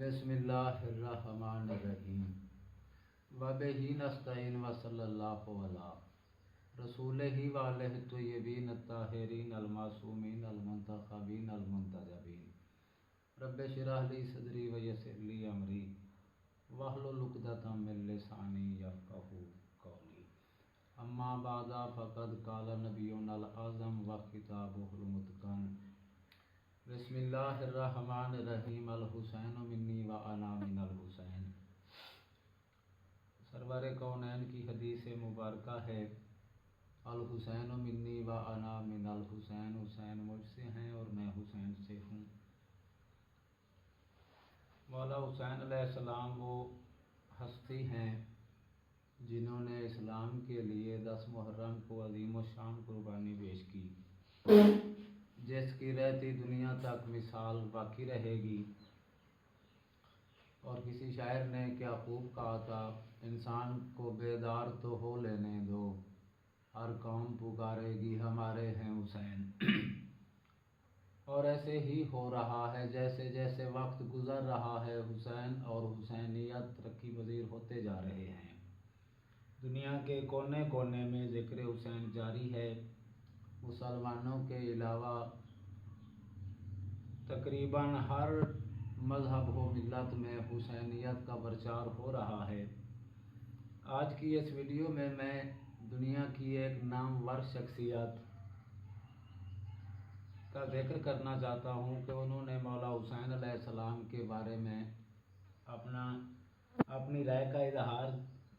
بسم اللہ الرحمن الرحیم وبہ نستعین وصلی اللہ علی رسولہ وآلہ الطیبین الطاہرین المعصومین المنتخبین المنتجبین رب اشرح لی صدری ویسر لی امری واحلل عقدۃ من لسانی یفقہوا قولی اما بعد فقد قال نبینا الاعظم وکتابہ المتقن بسم اللہ الرحمن الرحیم الحسین منی و انا من الحسین۔ سرور کونین کی حدیث مبارکہ ہے الحسین منی و انا من الحسین، حسین مجھ سے ہیں اور میں حسین سے ہوں۔ مولا حسین علیہ السلام وہ ہستی ہیں جنہوں نے اسلام کے لیے 10 محرم کو عظیم الشان قربانی پیش کی، جس کی رہتی دنیا تک مثال باقی رہے گی۔ اور کسی شاعر نے کیا خوب کہا تھا، انسان کو بیدار تو ہو لینے دو، ہر قوم پکارے گی ہمارے ہیں حسین۔ اور ایسے ہی ہو رہا ہے، جیسے جیسے وقت گزر رہا ہے حسین اور حسینیت ترقی پذیر ہوتے جا رہے ہیں۔ دنیا کے کونے کونے میں ذکر حسین جاری ہے۔ مسلمانوں کے علاوہ تقریباً ہر مذہب و ملت میں حسینیت کا پرچار ہو رہا ہے۔ آج کی اس ویڈیو میں دنیا کی ایک نامور شخصیت کا ذکر کرنا چاہتا ہوں کہ انہوں نے مولا حسین علیہ السلام کے بارے میں اپنی رائے کا اظہار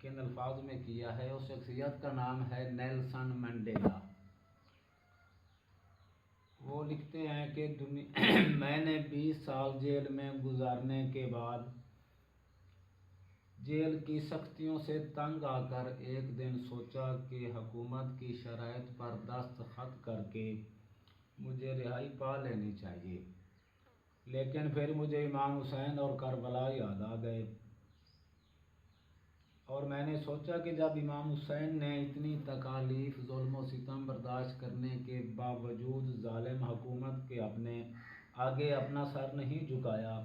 کن الفاظ میں کیا ہے۔ اس شخصیت کا نام ہے نیلسن منڈیلا۔ وہ لکھتے ہیں کہ میں نے 20 سال جیل میں گزارنے کے بعد جیل کی سختیوں سے تنگ آ کر ایک دن سوچا کہ حکومت کی شرائط پر دستخط کر کے مجھے رہائی پا لینی چاہیے، لیکن پھر مجھے امام حسین اور کربلا یاد آ گئے، اور میں نے سوچا کہ جب امام حسین نے اتنی تکالیف، ظلم و ستم برداشت کرنے کے باوجود ظالم حکومت کے آگے اپنا سر نہیں جھکایا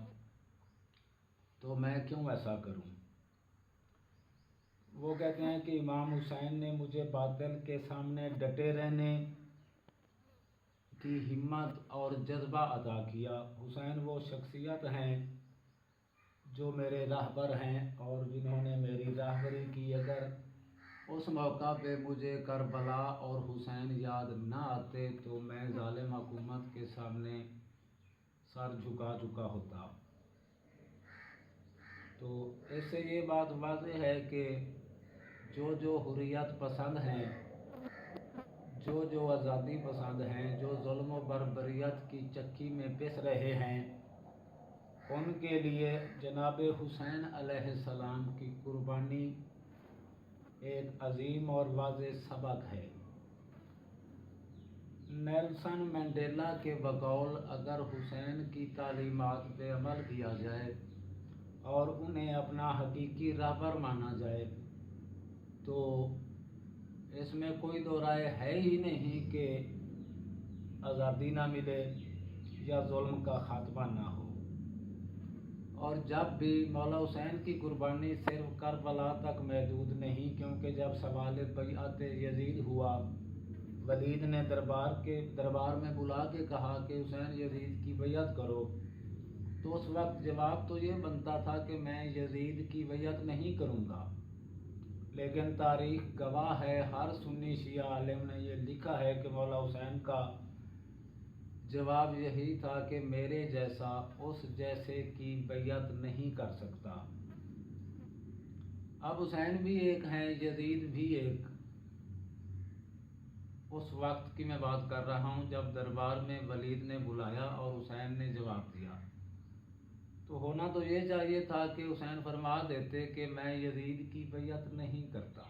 تو میں کیوں ایسا کروں۔ وہ کہتے ہیں کہ امام حسین نے مجھے باطل کے سامنے ڈٹے رہنے کی ہمت اور جذبہ عطا کیا۔ حسین وہ شخصیت ہیں جو میرے راہبر ہیں اور جنہوں نے میری راہبری کی۔ اگر اس موقع پہ مجھے کربلا اور حسین یاد نہ آتے تو میں ظالم حکومت کے سامنے سر جھکا چکا ہوتا۔ تو اس سے یہ بات واضح ہے کہ جو حریت پسند ہیں، جو آزادی پسند ہیں، جو ظلم و بربریت کی چکی میں پس رہے ہیں، ان کے لیے جناب حسین علیہ السلام کی قربانی ایک عظیم اور واضح سبق ہے۔ نیلسن منڈیلا کے بقول اگر حسین کی تعلیمات پہ عمل کیا جائے اور انہیں اپنا حقیقی رہبر مانا جائے تو اس میں کوئی دو رائے ہے ہی نہیں کہ آزادی نہ ملے یا ظلم کا خاتمہ نہ ہو۔ اور جب بھی مولا حسین کی قربانی صرف کربلا تک محدود نہیں، کیونکہ جب سوال بیعت یزید ہوا، ولید نے دربار میں بلا کے کہا کہ حسین یزید کی بیعت کرو، تو اس وقت جواب تو یہ بنتا تھا کہ میں یزید کی بیعت نہیں کروں گا، لیکن تاریخ گواہ ہے، ہر سنی شیعہ عالم نے یہ لکھا ہے کہ مولا حسین کا جواب یہی تھا کہ میرے جیسا اس جیسے کی بیعت نہیں کر سکتا۔ اب حسین بھی ایک ہیں، یزید بھی ایک۔ اس وقت کی میں بات کر رہا ہوں جب دربار میں ولید نے بلایا اور حسین نے جواب دیا، تو ہونا تو یہ چاہیے تھا کہ حسین فرما دیتے کہ میں یزید کی بیعت نہیں کرتا۔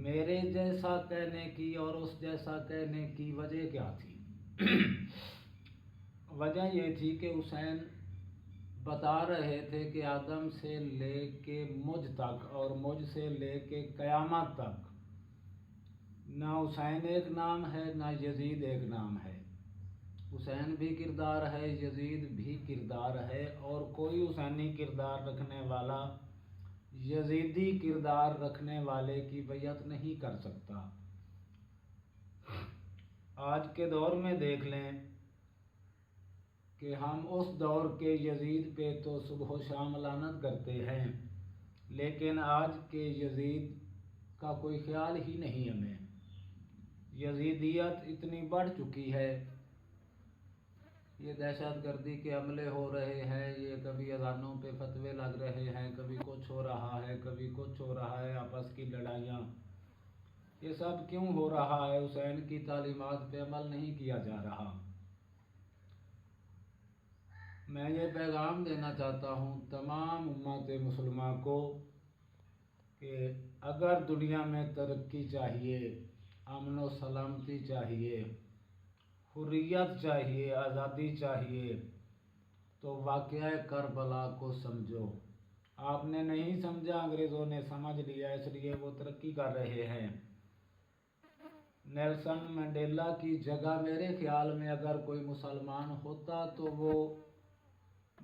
میرے جیسا کہنے کی اور اس جیسا کہنے کی وجہ کیا تھی؟ وجہ یہ تھی کہ حسین بتا رہے تھے کہ آدم سے لے کے مجھ تک اور مجھ سے لے کے قیامت تک نہ حسین ایک نام ہے، نہ یزید ایک نام ہے۔ حسین بھی کردار ہے، یزید بھی کردار ہے، اور کوئی حسینی کردار رکھنے والا یزیدی کردار رکھنے والے کی بیعت نہیں کر سکتا۔ آج کے دور میں دیکھ لیں کہ ہم اس دور کے یزید پہ تو صبح و شام لعنت کرتے ہیں، لیکن آج کے یزید کا کوئی خیال ہی نہیں ہمیں۔ یزیدیت اتنی بڑھ چکی ہے، یہ دہشت گردی کے حملے ہو رہے ہیں، یہ کبھی اذانوں پہ فتوے لگ رہے ہیں، کبھی کچھ ہو رہا ہے، کبھی کچھ ہو رہا ہے، آپس کی لڑائیاں، یہ سب کیوں ہو رہا ہے؟ حسین کی تعلیمات پہ عمل نہیں کیا جا رہا۔ میں یہ پیغام دینا چاہتا ہوں تمام امت مسلمہ کو کہ اگر دنیا میں ترقی چاہیے، امن و سلامتی چاہیے، حریت چاہیے، آزادی چاہیے، تو واقعہ کربلا کو سمجھو۔ آپ نے نہیں سمجھا، انگریزوں نے سمجھ لیا، اس لیے وہ ترقی کر رہے ہیں۔ نیلسن منڈیلا کی جگہ میرے خیال میں اگر کوئی مسلمان ہوتا تو وہ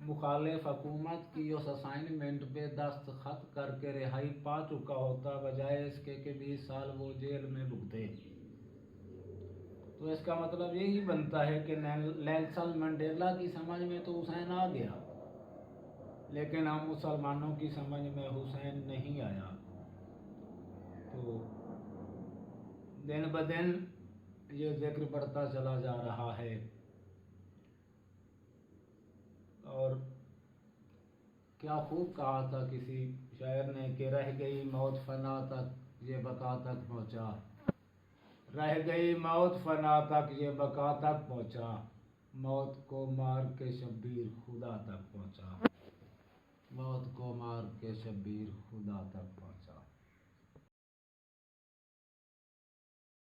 مخالف حکومت کی اس اسائنمنٹ پہ دستخط کر کے رہائی پا چکا ہوتا، بجائے اس کے کہ 20 سال وہ جیل میں بھگتے۔ تو اس کا مطلب یہی بنتا ہے کہ نیلسن منڈیلا کی سمجھ میں تو حسین آ گیا، لیکن ہم مسلمانوں کی سمجھ میں حسین نہیں آیا۔ تو دن بدن یہ ذکر بڑھتا چلا جا رہا ہے، اور کیا خوب کہا تھا کسی شاعر نے کہ رہ گئی موت فنا تک یہ بقا تک پہنچا، رہ گئی موت فنا تک یہ بقا تک پہنچا، موت کو مار کے شبیر خدا تک پہنچا، موت کو مار کے شبیر خدا تک